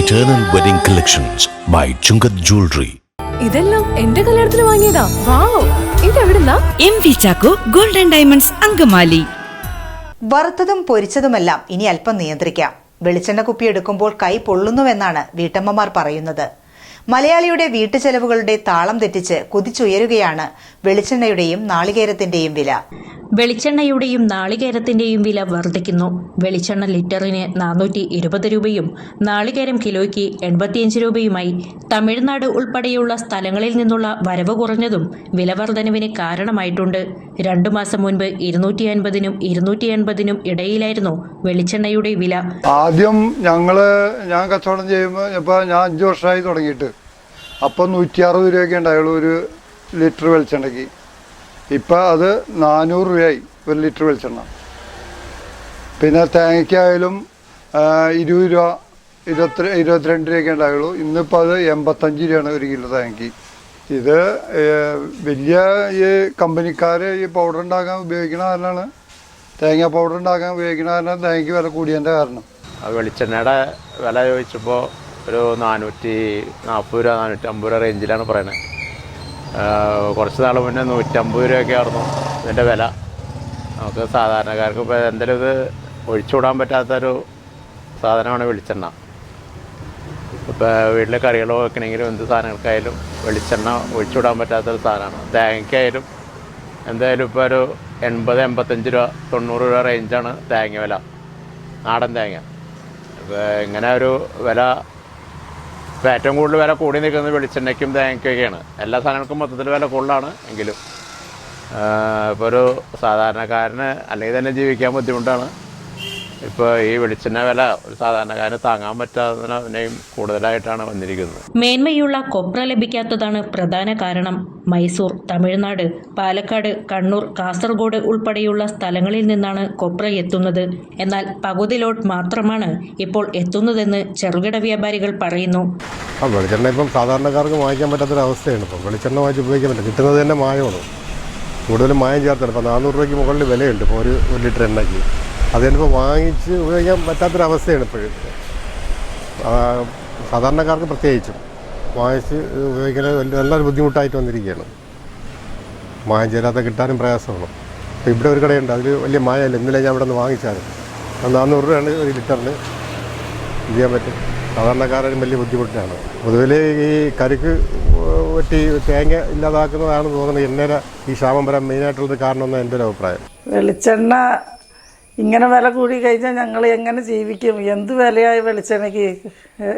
Eternal Wedding Collections by Chungat Jewelry. ഇതെല്ലാം എന്റെ കല്യാണത്തിന് വാങ്ങിയതാ. വാവ്, ഇതെവിടുന്നാ? MV Chacko golden diamonds Angamaly. വറുത്തതും പൊരിച്ചതുമെല്ലാം ഇനി അല്പം നിയന്ത്രിക്കാം. വെളിച്ചെണ്ണ കുപ്പി എടുക്കുമ്പോൾ കൈ പൊള്ളുന്നുവെന്നാണ് വീട്ടമ്മമാർ പറയുന്നത്. മലയാളിയുടെ വീട്ടുചെലവുകളുടെ താളം തെറ്റിച്ച് കുതിച്ചുയരുകയാണ് വെളിച്ചെണ്ണയുടെയും നാളികേരത്തിന്റെയും വില. വെളിച്ചെണ്ണയുടെയും നാളികേരത്തിന്റെയും വില വർദ്ധിക്കുന്നു. വെളിച്ചെണ്ണ ലിറ്ററിന് 420 രൂപയും നാളികേരം കിലോയ്ക്ക് 85 രൂപയുമായി. തമിഴ്നാട് ഉൾപ്പെടെയുള്ള സ്ഥലങ്ങളിൽ നിന്നുള്ള വരവ് കുറഞ്ഞതും വില വർധനവിന് കാരണമായിട്ടുണ്ട്. 2 മാസം മുൻപ് 250-നും 280-നും ഇടയിലായിരുന്നു വെളിച്ചെണ്ണയുടെ വില. ആദ്യം ഞാൻ കച്ചവടം ചെയ്യുമ്പോൾ ഇപ്പോൾ ഞാൻ 5 വർഷമായി തുടങ്ങിയിട്ട് അപ്പം 160 രൂപയൊക്കെ ഉണ്ടായുള്ളൂ ഒരു ലിറ്റർ വെളിച്ചെണ്ണയ്ക്ക്. ഇപ്പം അത് 400 രൂപയായി ഒരു ലിറ്റർ വെളിച്ചെണ്ണ. പിന്നെ തേങ്ങയ്ക്കായാലും 20 രൂപ 22 രൂപയൊക്കെ ഉണ്ടായുള്ളൂ. ഇന്നിപ്പോൾ അത് 85 രൂപയാണ് ഒരു കിലോ തേങ്ങയ്ക്ക്. ഇത് വലിയ ഈ കമ്പനിക്കാർ ഈ പൗഡർ ഉണ്ടാക്കാൻ ഉപയോഗിക്കുന്ന കാരണമാണ്, തേങ്ങ പൗഡർ ഉണ്ടാക്കാൻ ഉപയോഗിക്കുന്ന കാരണം തേങ്ങയ്ക്ക് വില കൂടിയതിൻ്റെ കാരണം. വെളിച്ചെണ്ണയുടെ വില ചോദിച്ചപ്പോൾ ഒരു 440 രൂപ 450 രൂപ റേഞ്ചിലാണ് പറയുന്നത്. കുറച്ച് നാൾ മുന്നേ 150 രൂപയൊക്കെ ആയിരുന്നു ഇതിൻ്റെ വില. നമുക്ക് സാധാരണക്കാർക്ക് ഇപ്പോൾ എന്തെങ്കിലും ഇത് ഒഴിച്ചുവിടാൻ പറ്റാത്തൊരു സാധനമാണ് വെളിച്ചെണ്ണ. ഇപ്പോൾ വീട്ടിലെ കറികൾ വെക്കണമെങ്കിലും എന്ത് സാധനങ്ങൾക്കായാലും വെളിച്ചെണ്ണ ഒഴിച്ചുവിടാൻ പറ്റാത്തൊരു സാധനമാണ്. തേങ്ങയ്ക്കായാലും എന്തായാലും ഇപ്പോൾ ഒരു 80-85 രൂപ 90 രൂപ റേഞ്ചാണ് തേങ്ങ വില, നാടൻ തേങ്ങ. ഇപ്പോൾ ഇങ്ങനെ ഒരു വില ഇപ്പോൾ ഏറ്റവും കൂടുതൽ വില കൂടി നിൽക്കുന്നത് വെളിച്ചെണ്ണയ്ക്കും തേങ്ങയ്ക്കൊക്കെയാണ്. എല്ലാ സാധനങ്ങൾക്കും മൊത്തത്തിൽ വില കൂടുതലാണ്. എങ്കിലും ഇപ്പോൾ ഒരു സാധാരണക്കാരന് അല്ലെങ്കിൽ തന്നെ ജീവിക്കാൻ ബുദ്ധിമുട്ടാണ്. ഇപ്പോൾ ഈ വെളിച്ചെണ്ണ വില ഒരു സാധാരണക്കാരന് താങ്ങാൻ പറ്റാത്തതിനെയും കൂടുതലായിട്ടാണ് വന്നിരിക്കുന്നത്. മേന്മയുള്ള കൊപ്ര ലഭിക്കാത്തതാണ് പ്രധാന കാരണം. മൈസൂർ, തമിഴ്നാട്, പാലക്കാട്, കണ്ണൂർ, കാസർഗോഡ് ഉൾപ്പെടെയുള്ള സ്ഥലങ്ങളിൽ നിന്നാണ് കൊപ്ര എത്തുന്നത്. എന്നാൽ പകുതി ലോട്ട് മാത്രമാണ് ഇപ്പോൾ എത്തുന്നതെന്ന് ചെറുകിട വ്യാപാരികൾ പറയുന്നു. വെളിച്ചെണ്ണ ഇപ്പം സാധാരണക്കാർക്ക് വാങ്ങിക്കാൻ പറ്റാത്തൊരവസ്ഥയാണ്. ഇപ്പം വെളിച്ചെണ്ണ വാങ്ങിച്ച് ഉപയോഗിക്കാൻ പറ്റില്ല. കിട്ടുന്നത് തന്നെ മായമാണ്, കൂടുതലും മായം ചേർത്താണ്. ഇപ്പം 400 രൂപയ്ക്ക് മുകളിൽ വിലയുണ്ട് ഇപ്പോൾ ഒരു ലിറ്റർ എണ്ണയ്ക്ക്. അത് തന്നെയിപ്പോൾ വാങ്ങിച്ച് ഉപയോഗിക്കാൻ പറ്റാത്തൊരവസ്ഥയാണ് ഇപ്പോഴും. സാധാരണക്കാർക്ക് പ്രത്യേകിച്ചും വാങ്ങിച്ച് ഉപയോഗിക്കുന്നത് നല്ലൊരു ബുദ്ധിമുട്ടായിട്ട് വന്നിരിക്കുകയാണ്. മായം ചേരാത്ത കിട്ടാനും പ്രയാസമാണ്. അപ്പോൾ ഇവിടെ ഒരു കടയുണ്ട്, അതിൽ വലിയ മായമല്ല. ഇന്നലെ ഞാൻ ഇവിടെ നിന്ന് വാങ്ങിച്ചാണ്. 400 രൂപയാണ് ഒരു ലിറ്ററിന് ചെയ്യാൻ പറ്റും. സാധാരണക്കാരും വലിയ ബുദ്ധിമുട്ടാണ്. പൊതുവിൽ ഈ കരിക്ക് വെട്ടി തേങ്ങ ഇല്ലാതാക്കുന്നതാണ് തോന്നുന്നത് എന്നെ ഈ ക്ഷാമം വരാൻ മെയിനായിട്ടുള്ളത് കാരണമെന്ന് എൻ്റെ ഒരു അഭിപ്രായം. വെളിച്ചെണ്ണ ഇങ്ങനെ വില കൂടി കഴിഞ്ഞാൽ ഞങ്ങൾ എങ്ങനെ ജീവിക്കും? എന്ത് വിലയായി വെളിച്ചെണ്ണയ്ക്ക്?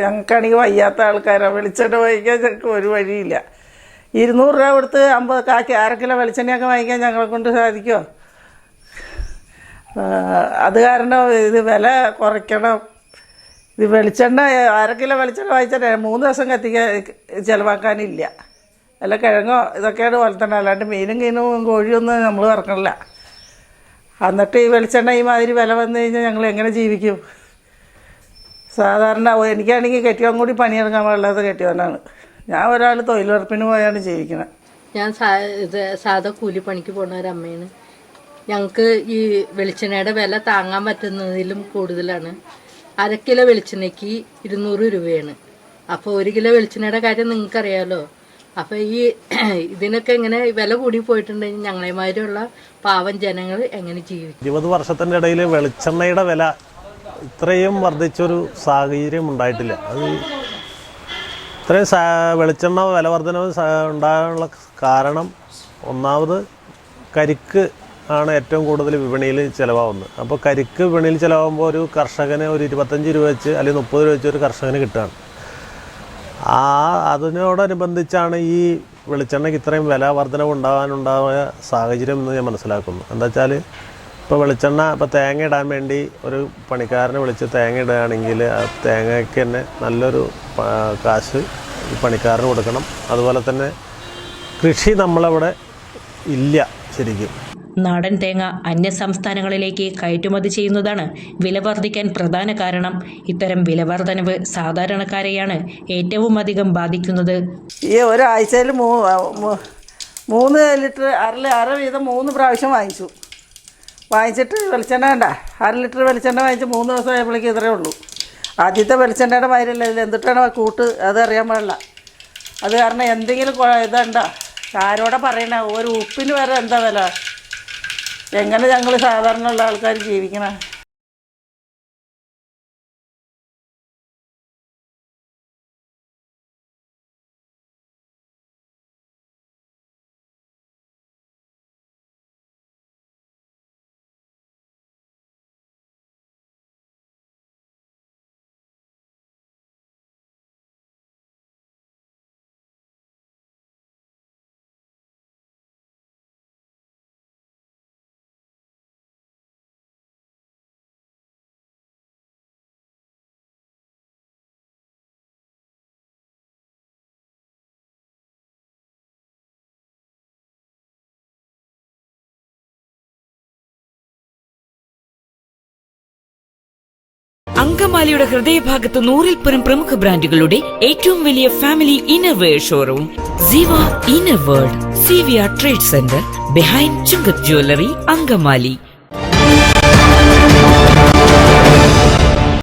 ഞങ്ങൾക്കാണെങ്കിൽ വയ്യാത്ത ആൾക്കാരാണ്. വെളിച്ചെണ്ണ വാങ്ങിക്കാൻ ഞങ്ങൾക്ക് ഒരു വഴിയില്ല. 200 രൂപ കൊടുത്ത് 50 കാക്കി 1/2 കിലോ വെളിച്ചെണ്ണയൊക്കെ വാങ്ങിക്കാൻ ഞങ്ങളെ കൊണ്ട് സാധിക്കുമോ? അത് കാരണം ഇത് വില കുറയ്ക്കണം. ഇത് വെളിച്ചെണ്ണ 1/2 കിലോ വെളിച്ചെണ്ണ വാങ്ങിച്ചാൽ 3 ദിവസം കത്തിക്കാൻ ചിലവാക്കാനില്ല. അല്ല കിഴങ്ങോ ഇതൊക്കെയാണ് പോലെ തന്നെ, അല്ലാണ്ട് മീനും കീനും കോഴിയൊന്നും നമ്മൾ ഇറക്കണില്ല. എന്നിട്ട് ഈ വെളിച്ചെണ്ണ ഈ മാതിരി വില വന്നു കഴിഞ്ഞാൽ ഞങ്ങൾ എങ്ങനെ ജീവിക്കും? സാധാരണ എനിക്കാണെങ്കിൽ കെട്ടിയവൻ കൂടി പണിയെടുക്കാൻ പാടില്ലാത്ത കെട്ടിയവനാണ്. ഞാൻ ഒരാൾ തൊഴിലുറപ്പിന് പോയാണ് ജീവിക്കുന്നത്. ഞാൻ സാധാ കൂലിപ്പണിക്ക് പോകുന്ന ഒരു അമ്മയാണ്. ഞങ്ങൾക്ക് ഈ വെളിച്ചെണ്ണയുടെ വില താങ്ങാൻ പറ്റുന്നതിലും കൂടുതലാണ്. 1/2 കിലോ വെളിച്ചെണ്ണയ്ക്ക് 200 രൂപയാണ്. അപ്പോൾ 1 കിലോ വെളിച്ചെണ്ണയുടെ കാര്യം നിങ്ങൾക്കറിയാമല്ലോ. അപ്പോൾ ഈ ഇതിനൊക്കെ ഇങ്ങനെ വില കൂടി പോയിട്ടുണ്ടെങ്കിൽ ഞങ്ങളെമാതിരിയുള്ള പാവം ജനങ്ങൾ എങ്ങനെ ജീവിക്കും? 20 വർഷത്തിൻ്റെ ഇടയിൽ വെളിച്ചെണ്ണയുടെ വില ഇത്രയും വർദ്ധിച്ചൊരു സാഹചര്യം ഉണ്ടായിട്ടില്ല. അത് ഇത്രയും വെളിച്ചെണ്ണ വില വർധനവ് ഉണ്ടാകാനുള്ള കാരണം ഒന്നാമത് കരിക്ക് ആണ് ഏറ്റവും കൂടുതൽ വിപണിയിൽ ചിലവാകുന്നത്. അപ്പോൾ കരിക്ക് വിപണിയിൽ ചിലവാകുമ്പോൾ ഒരു കർഷകന് ഒരു 25 രൂപ വെച്ച് അല്ലെങ്കിൽ 30 രൂപ വെച്ച് ഒരു കർഷകന് കിട്ടുകയാണ്. അതിനോടനുബന്ധിച്ചാണ് ഈ വെളിച്ചെണ്ണയ്ക്ക് ഇത്രയും വില വർധനവ് ഉണ്ടായ സാഹചര്യം എന്ന് ഞാൻ മനസ്സിലാക്കുന്നു. എന്താ വെച്ചാൽ ഇപ്പോൾ വെളിച്ചെണ്ണ ഇപ്പോൾ തേങ്ങ ഇടാൻ വേണ്ടി ഒരു പണിക്കാരനെ വിളിച്ച് തേങ്ങ ഇടുകയാണെങ്കിൽ ആ തേങ്ങയ്ക്ക് തന്നെ നല്ലൊരു കാശ് ഈ പണിക്കാരന് കൊടുക്കണം. അതുപോലെ തന്നെ കൃഷി നമ്മളവിടെ ഇല്ല ശരിക്കും. നാടൻ തേങ്ങ അന്യ സംസ്ഥാനങ്ങളിലേക്ക് കയറ്റുമതി ചെയ്യുന്നതാണ് വില വർദ്ധിക്കാൻ പ്രധാന കാരണം. ഇത്തരം വില വർധനവ് സാധാരണക്കാരെയാണ് ഏറ്റവും അധികം ബാധിക്കുന്നത്. ഈ ഒരാഴ്ചയിൽ 3 ലിറ്റർ അര വീതം 3 പ്രാവശ്യം വാങ്ങിച്ചിട്ട് വെളിച്ചെണ്ണ വേണ്ട. 1/2 ലിറ്റർ വെളിച്ചെണ്ണ വാങ്ങിച്ച് 3 ദിവസം ആയപ്പോഴേക്കും ഇത്രയേ ഉള്ളൂ. ആദ്യത്തെ വെളിച്ചെണ്ണയുടെ മാതിരിയല്ല, ഇതിൽ എന്തിട്ടാണ് കൂട്ട് അതറിയാൻ പാടില്ല. അത് കാരണം എന്തെങ്കിലും ഇതുണ്ടോ, ആരോടെ പറയണേ, ഒരു ഉപ്പിന് വരെ എന്താ വില, എങ്ങനെ ഞങ്ങൾ സാധാരണ ഉള്ള ആൾക്കാർ ജീവിക്കണേ? അങ്കമാലിയുടെ ഹൃദയഭാഗത്ത് 100-ൽ പ്രമുഖ ബ്രാൻഡുകളുടെ ഏറ്റവും വലിയ family innerwear showroom Siva inner world, Siviya trade centre, behind Chungath jewellery, Angamaly.